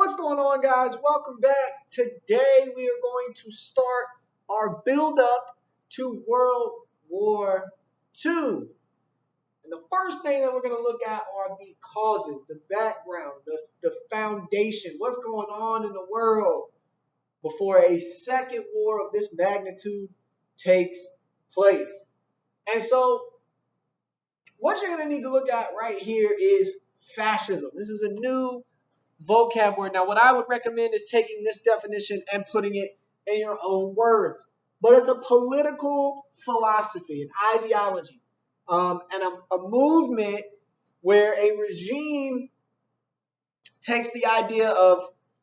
What's going on, guys? Welcome back. Today we are going to start our build up to World War II. And the first thing that we're going to look at are the causes, the background, the foundation, what's going on in the world before a second war of this magnitude takes place. And so what you're going to need to look at right here is fascism. This is a new vocab word. Now, what I would recommend is taking this definition and putting it in your own words. But it's a political philosophy, an ideology, and a movement where a regime takes the idea of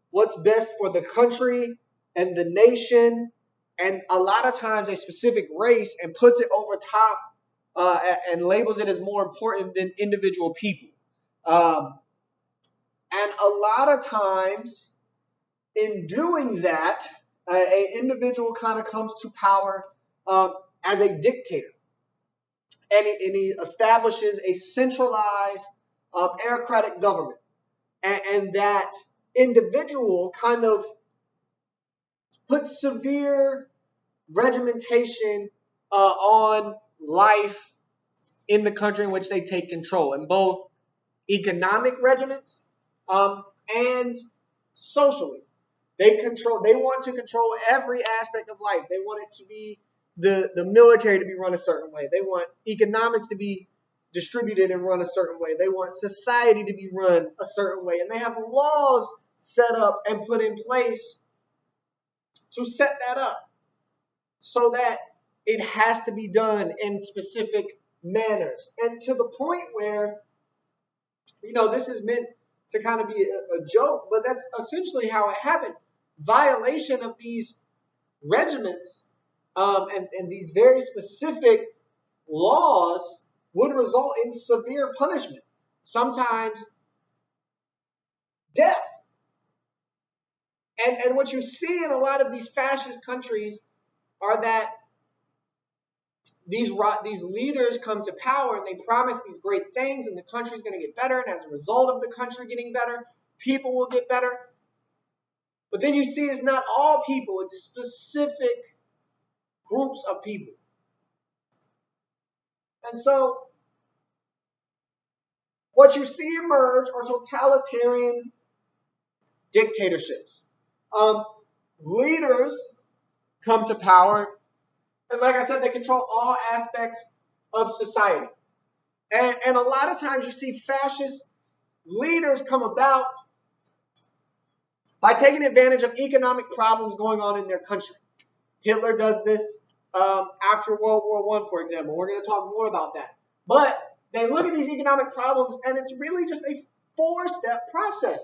what's best for the country and the nation, and a lot of times a specific race, and puts it over top and labels it as more important than individual people. And a lot of times in doing that, an individual kind of comes to power as a dictator. And he establishes a centralized autocratic government. And that individual kind of puts severe regimentation on life in the country in which they take control, in both economic regiments and socially. They want to control every aspect of life. They want it to be the military to be run a certain way. They want economics to be distributed and run a certain way. They want society to be run a certain way. And they have laws set up and put in place to set that up so that it has to be done in specific manners. And to the point where, this is meant to kind of be a joke, but that's essentially how it happened. Violation of these regiments and these very specific laws would result in severe punishment, sometimes death. And what you see in a lot of these fascist countries are that these leaders come to power and they promise these great things, and the country's going to get better, and as a result of the country getting better, people will get better. But then you see it's not all people, it's specific groups of people. And so what you see emerge are totalitarian dictatorships. Leaders come to power, and like I said, they control all aspects of society. And a lot of times you see fascist leaders come about by taking advantage of economic problems going on in their country. Hitler does this after World War I, for example. We're going to talk more about that. But they look at these economic problems, and it's really just a four-step process.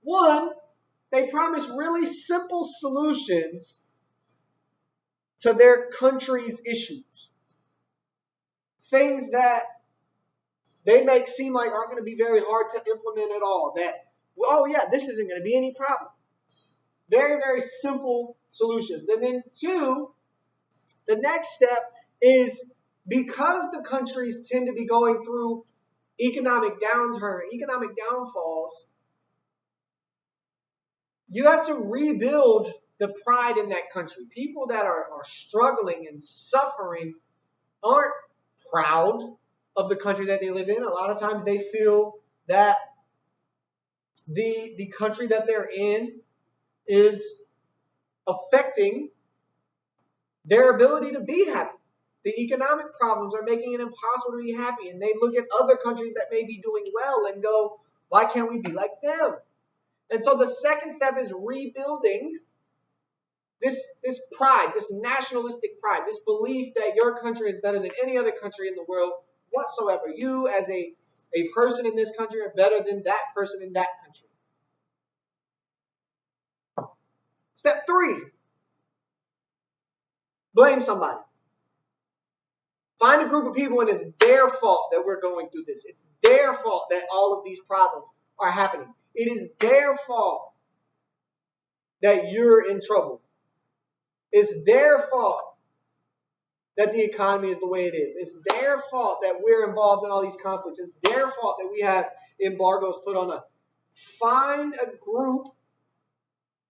One, they promise really simple solutions to their country's issues. Things that they make seem like aren't going to be very hard to implement at all. That, oh yeah, this isn't going to be any problem. Very, very simple solutions. And then two, the next step is, because the countries tend to be going through economic downfalls, you have to rebuild the pride in that country. People that are struggling and suffering aren't proud of the country that they live in. A lot of times they feel that the country that they're in is affecting their ability to be happy. The economic problems are making it impossible to be happy. And they look at other countries that may be doing well and go, why can't we be like them? And so the second step is rebuilding this pride, this nationalistic pride, this belief that your country is better than any other country in the world whatsoever. You as a person in this country are better than that person in that country. Step three, blame somebody. Find a group of people and it's their fault that we're going through this. It's their fault that all of these problems are happening. It is their fault that you're in trouble. It's their fault that the economy is the way it is. It's their fault that we're involved in all these conflicts. It's their fault that we have embargoes put on us. Find a group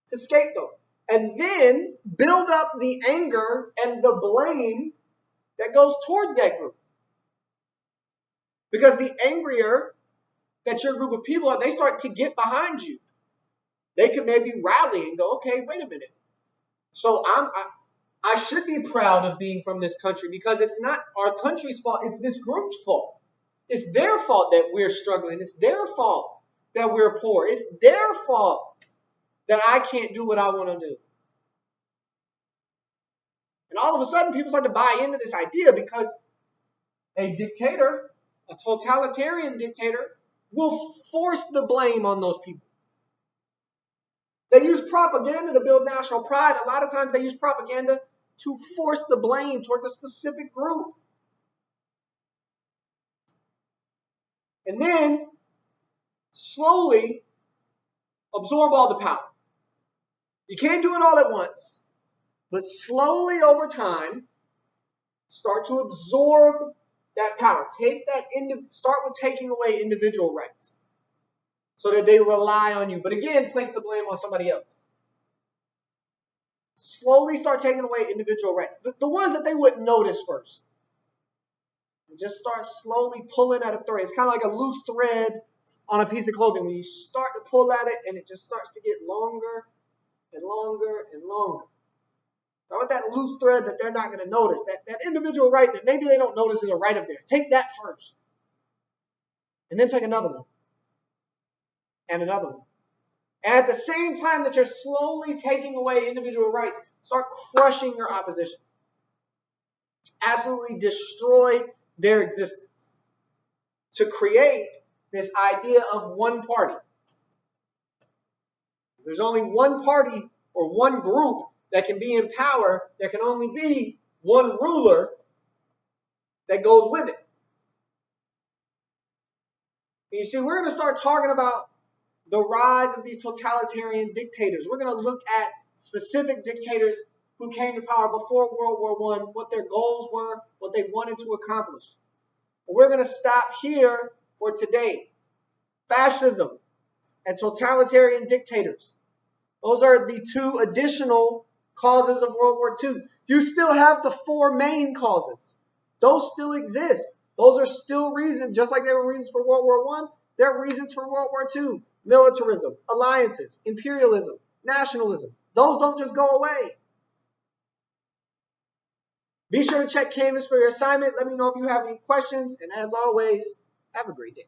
to scapegoat. And then build up the anger and the blame that goes towards that group. Because the angrier that your group of people are, they start to get behind you. They could maybe rally and go, okay, wait a minute. So I should be proud of being from this country because it's not our country's fault. It's this group's fault. It's their fault that we're struggling. It's their fault that we're poor. It's their fault that I can't do what I want to do. And all of a sudden, people start to buy into this idea because a dictator, a totalitarian dictator, will force the blame on those people. They use propaganda to build national pride. A lot of times they use propaganda to force the blame towards a specific group. And then slowly absorb all the power. You can't do it all at once, but slowly over time, start to absorb that power. Start with taking away individual rights so that they rely on you. But again, place the blame on somebody else. Slowly start taking away individual rights. The ones that they wouldn't notice first. And just start slowly pulling at a thread. It's kind of like a loose thread on a piece of clothing. When you start to pull at it and it just starts to get longer and longer and longer. Start with that loose thread that they're not going to notice. That individual right that maybe they don't notice is a right of theirs. Take that first. And then take another one. And another one. And at the same time that you're slowly taking away individual rights, start crushing your opposition. Absolutely destroy their existence. To create this idea of one party. There's only one party or one group that can be in power. There can only be one ruler that goes with it. And you see, we're going to start talking about the rise of these totalitarian dictators. We're going to look at specific dictators who came to power before World War I, what their goals were, what they wanted to accomplish. But we're going to stop here for today. Fascism and totalitarian dictators. Those are the two additional causes of World War II. You still have the four main causes. Those still exist. Those are still reasons, just like they were reasons for World War I, they're reasons for World War II. Militarism, alliances, imperialism, nationalism. Those don't just go away. Be sure to check Canvas for your assignment. Let me know if you have any questions. And as always, have a great day.